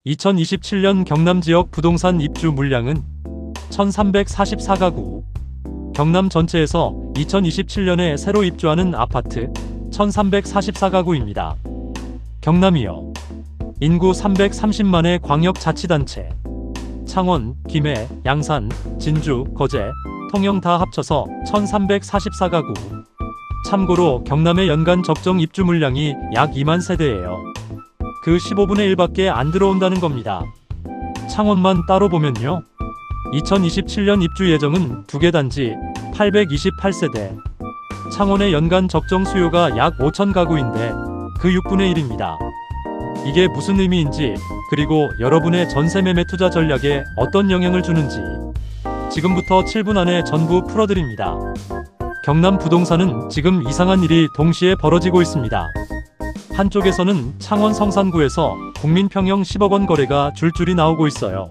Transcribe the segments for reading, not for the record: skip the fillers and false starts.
2027년 경남 지역 부동산 입주 물량은 1344가구. 경남 전체에서 2027년에 새로 입주하는 아파트 1344가구입니다. 경남이요. 인구 330만의 광역자치단체. 창원, 김해, 양산, 진주, 거제, 통영 다 합쳐서 1344가구. 참고로 경남의 연간 적정 입주 물량이 약 2만 세대예요. 그 15분의 1밖에 안 들어온다는 겁니다. 창원만 따로 보면요. 2027년 입주 예정은 2개 단지 828세대. 창원의 연간 적정 수요가 약 5천 가구인데 그 6분의 1입니다. 이게 무슨 의미인지, 그리고 여러분의 전세 매매 투자 전략에 어떤 영향을 주는지 지금부터 7분 안에 전부 풀어드립니다. 경남 부동산은 지금 이상한 일이 동시에 벌어지고 있습니다. 한쪽에서는 창원 성산구에서 국민평형 10억 원 거래가 줄줄이 나오고 있어요.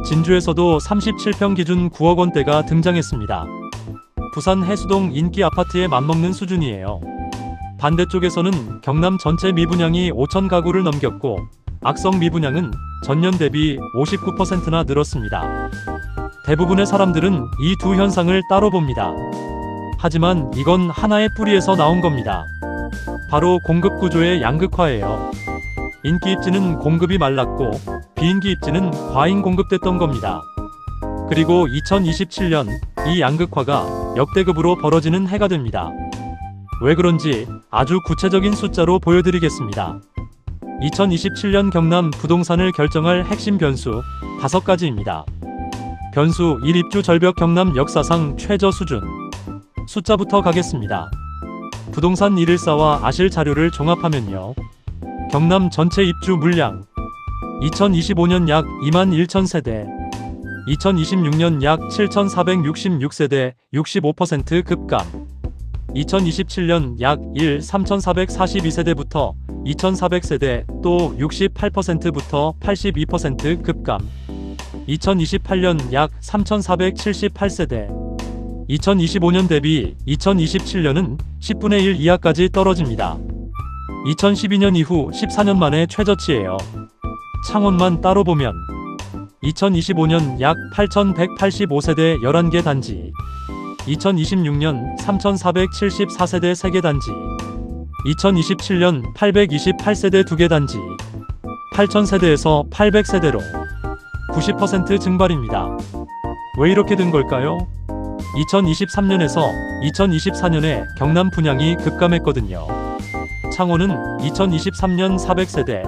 진주에서도 37평 기준 9억 원대가 등장했습니다. 부산 해수동 인기 아파트에 맞먹는 수준이에요. 반대쪽에서는 경남 전체 미분양이 5천 가구를 넘겼고 악성 미분양은 전년 대비 59%나 늘었습니다. 대부분의 사람들은 이 두 현상을 따로 봅니다. 하지만 이건 하나의 뿌리에서 나온 겁니다. 바로 공급 구조의 양극화예요. 인기 입지는 공급이 말랐고 비인기 입지는 과잉 공급됐던 겁니다. 그리고 2027년 이 양극화가 역대급으로 벌어지는 해가 됩니다. 왜 그런지 아주 구체적인 숫자로 보여드리겠습니다. 2027년 경남 부동산을 결정할 핵심 변수 5가지입니다. 변수 1. 입주 절벽. 경남 역사상 최저 수준. 숫자부터 가겠습니다. 부동산 114와 아실 자료를 종합하면요. 경남 전체 입주 물량 2025년 약 2만 1천 세대, 2026년 약 7,466세대 65% 급감, 2027년 약 3,442세대부터 2,400세대 또 68%부터 82% 급감, 2028년 약 3,478세대, 2025년 대비 2027년은 10분의 1 이하까지 떨어집니다. 2012년 이후 14년 만에 최저치예요. 창원만 따로 보면 2025년 약 8,185세대 11개 단지, 2026년 3,474세대 3개 단지, 2027년 828세대 2개 단지, 8,000세대에서 800세대로 90% 증발입니다. 왜 이렇게 된 걸까요? 2023년에서 2024년에 경남 분양이 급감했거든요. 창원은 2023년 400세대,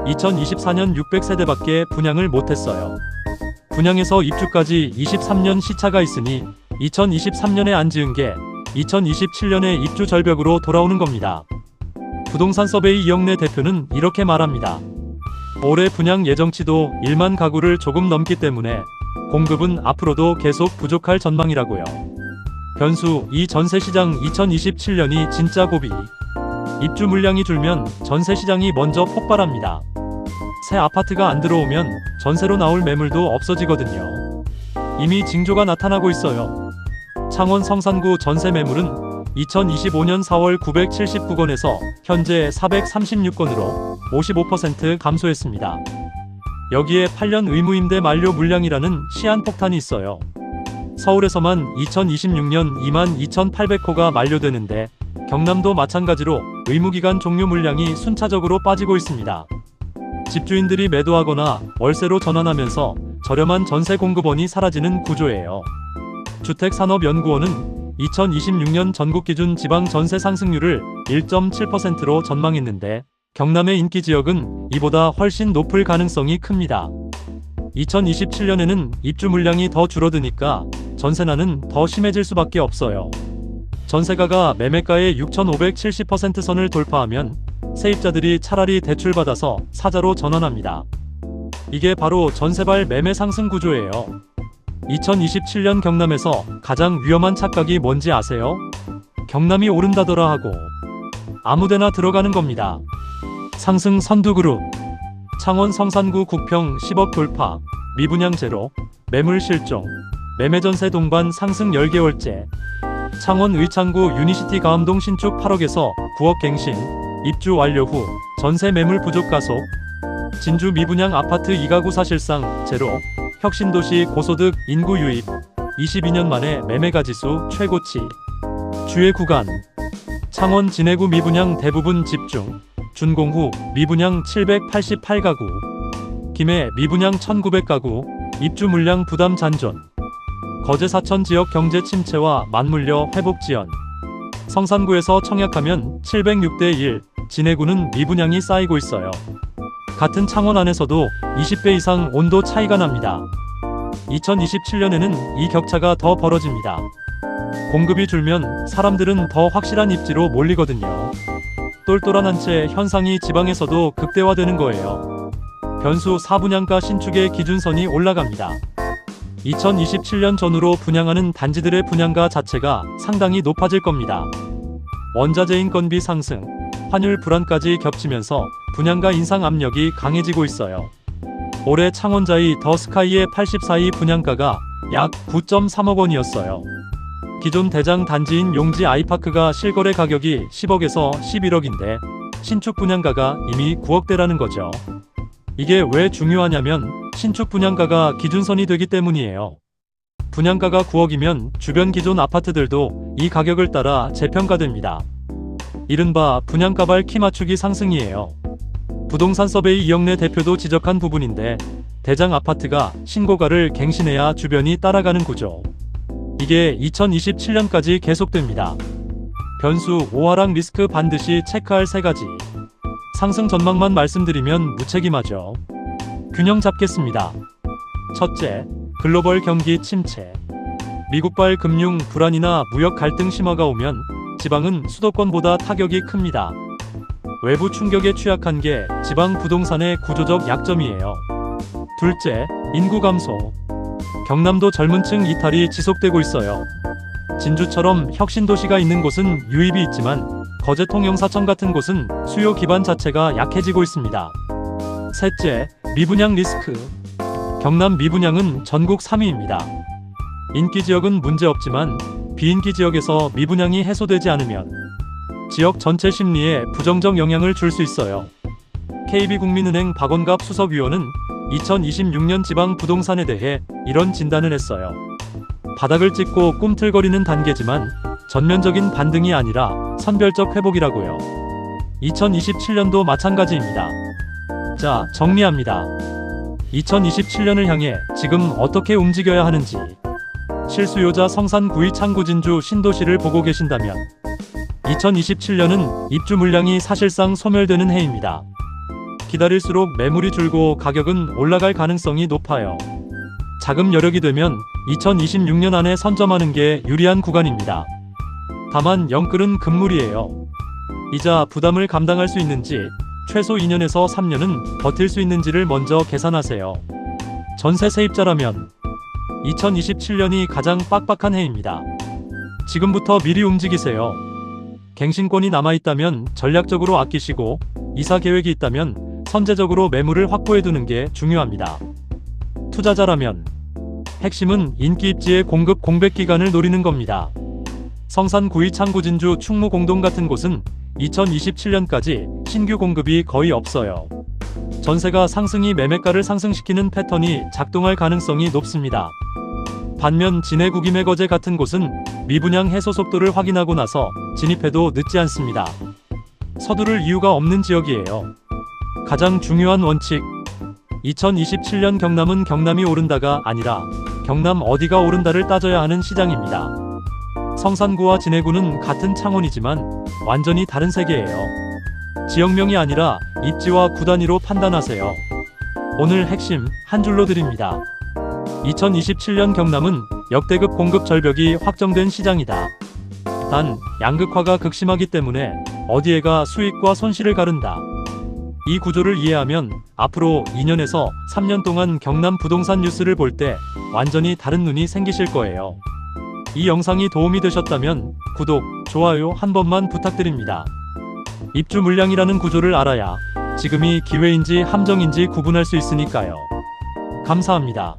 2024년 600세대밖에 분양을 못했어요. 분양에서 입주까지 23년 시차가 있으니 2023년에 안 지은 게 2027년에 입주 절벽으로 돌아오는 겁니다. 부동산 서베이 이영래 대표는 이렇게 말합니다. 올해 분양 예정치도 1만 가구를 조금 넘기 때문에 공급은 앞으로도 계속 부족할 전망이라고요. 변수 2. 전세시장 2027년이 진짜 고비. 입주 물량이 줄면 전세시장이 먼저 폭발합니다. 새 아파트가 안 들어오면 전세로 나올 매물도 없어지거든요. 이미 징조가 나타나고 있어요. 창원 성산구 전세 매물은 2025년 4월 979건에서 현재 436건으로 55% 감소했습니다. 여기에 8년 의무임대 만료 물량이라는 시한폭탄이 있어요. 서울에서만 2026년 22,800호가 만료되는데 경남도 마찬가지로 의무기간 종료 물량이 순차적으로 빠지고 있습니다. 집주인들이 매도하거나 월세로 전환하면서 저렴한 전세 공급원이 사라지는 구조예요. 주택산업연구원은 2026년 전국 기준 지방 전세 상승률을 1.7%로 전망했는데 경남의 인기 지역은 이보다 훨씬 높을 가능성이 큽니다. 2027년에는 입주 물량이 더 줄어드니까 전세난은 더 심해질 수밖에 없어요. 전세가가 매매가의 6,570% 선을 돌파하면 세입자들이 차라리 대출받아서 사자로 전환합니다. 이게 바로 전세발 매매 상승 구조예요. 2027년 경남에서 가장 위험한 착각이 뭔지 아세요? 경남이 오른다더라 하고 아무데나 들어가는 겁니다. 상승 선두그룹. 창원 성산구 국평 10억 돌파, 미분양 제로, 매물 실종, 매매전세 동반 상승 10개월째. 창원 의창구 유니시티 가암동 신축 8억에서 9억 갱신, 입주 완료 후 전세 매물 부족 가속. 진주 미분양 아파트 2가구 사실상 제로. 혁신도시 고소득 인구 유입. 22년 만에 매매가지수 최고치. 주의 구간. 창원 진해구 미분양 대부분 집중. 준공후 미분양 788가구. 김해 미분양 1900가구. 입주 물량 부담 잔존. 거제 사천 지역 경제 침체와 맞물려 회복 지연. 성산구에서 청약하면 706대 1. 진해구는 미분양이 쌓이고 있어요. 같은 창원 안에서도 20배 이상 온도 차이가 납니다. 2027년에는 이 격차가 더 벌어집니다. 공급이 줄면 사람들은 더 확실한 입지로 몰리거든요. 똘똘한 한 채 현상이 지방에서도 극대화되는 거예요. 변수 4분양가 신축의 기준선이 올라갑니다. 2027년 전후로 분양하는 단지들의 분양가 자체가 상당히 높아질 겁니다. 원자재 인건비 상승, 환율 불안까지 겹치면서 분양가 인상 압력이 강해지고 있어요. 올해 창원자이 더 스카이의 84이 분양가가 약 9.3억 원이었어요. 기존 대장 단지인 용지 아이파크가 실거래 가격이 10억에서 11억인데 신축 분양가가 이미 9억대라는 거죠. 이게 왜 중요하냐면 신축 분양가가 기준선이 되기 때문이에요. 분양가가 9억이면 주변 기존 아파트들도 이 가격을 따라 재평가됩니다. 이른바 분양가발 키 맞추기 상승이에요. 부동산 서베이 이영래 대표도 지적한 부분인데 대장 아파트가 신고가를 갱신해야 주변이 따라가는 구조. 이게 2027년까지 계속됩니다. 변수 5하락 리스크 반드시 체크할 3가지. 상승 전망만 말씀드리면 무책임하죠. 균형 잡겠습니다. 첫째, 글로벌 경기 침체. 미국발 금융 불안이나 무역 갈등 심화가 오면 지방은 수도권보다 타격이 큽니다. 외부 충격에 취약한 게 지방 부동산의 구조적 약점이에요. 둘째, 인구 감소. 경남도 젊은 층 이탈이 지속되고 있어요. 진주처럼 혁신도시가 있는 곳은 유입이 있지만 거제 통영사천 같은 곳은 수요 기반 자체가 약해지고 있습니다. 셋째, 미분양 리스크. 경남 미분양은 전국 3위입니다. 인기 지역은 문제없지만 비인기 지역에서 미분양이 해소되지 않으면 지역 전체 심리에 부정적 영향을 줄 수 있어요. KB국민은행 박원갑 수석위원은 2026년 지방 부동산에 대해 이런 진단을 했어요. 바닥을 찍고 꿈틀거리는 단계지만 전면적인 반등이 아니라 선별적 회복이라고요. 2027년도 마찬가지입니다. 자, 정리합니다. 2027년을 향해 지금 어떻게 움직여야 하는지. 실수요자 성산구의 창구진주 신도시를 보고 계신다면 2027년은 입주 물량이 사실상 소멸되는 해입니다. 기다릴수록 매물이 줄고 가격은 올라갈 가능성이 높아요. 자금 여력이 되면 2026년 안에 선점하는 게 유리한 구간입니다. 다만 영끌은 금물이에요. 이자 부담을 감당할 수 있는지, 최소 2년에서 3년은 버틸 수 있는지를 먼저 계산하세요. 전세 세입자라면 2027년이 가장 빡빡한 해입니다. 지금부터 미리 움직이세요. 갱신권이 남아있다면 전략적으로 아끼시고 이사 계획이 있다면 선제적으로 매물을 확보해두는 게 중요합니다. 투자자라면 핵심은 인기 입지의 공급 공백 기간을 노리는 겁니다. 성산구의 창구진주 충무공동 같은 곳은 2027년까지 신규 공급이 거의 없어요. 전세가 상승이 매매가를 상승시키는 패턴이 작동할 가능성이 높습니다. 반면 진해구 김해 거제 같은 곳은 미분양 해소 속도를 확인하고 나서 진입해도 늦지 않습니다. 서두를 이유가 없는 지역이에요. 가장 중요한 원칙. 2027년 경남은 경남이 오른다가 아니라 경남 어디가 오른다를 따져야 하는 시장입니다. 성산구와 진해구는 같은 창원이지만 완전히 다른 세계예요. 지역명이 아니라 입지와 구 단위로 판단하세요. 오늘 핵심 한 줄로 드립니다. 2027년 경남은 역대급 공급 절벽이 확정된 시장이다. 단 양극화가 극심하기 때문에 어디에가 수익과 손실을 가른다. 이 구조를 이해하면 앞으로 2년에서 3년 동안 경남 부동산 뉴스를 볼 때 완전히 다른 눈이 생기실 거예요. 이 영상이 도움이 되셨다면 구독, 좋아요 한 번만 부탁드립니다. 입주 물량이라는 구조를 알아야 지금이 기회인지 함정인지 구분할 수 있으니까요. 감사합니다.